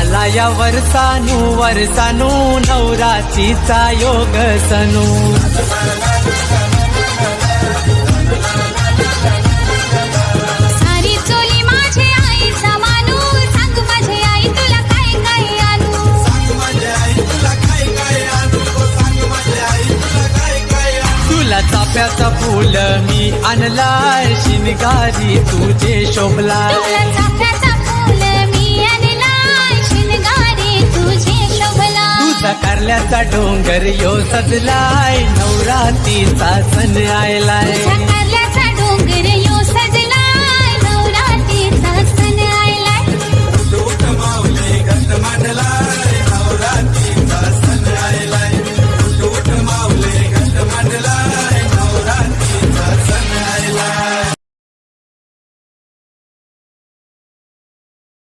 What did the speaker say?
आला या वर्षानू वर्षानू नवरात्रीचा योग सनू सारी चोली माझे आईचा मानू सांग माझे आई तुला काय काय आणू तुला चाफ्याचा फूल मी आणलाय शिनगारी तुझे शोभलाय तुला चाफ्याचा फूल मी आणलाय शिनगारी तुझे शोभला तुझा कारल्याचा डोंगर यो सजलाय नवरात्रीचा सण आयलाय तुझा कारल्याचा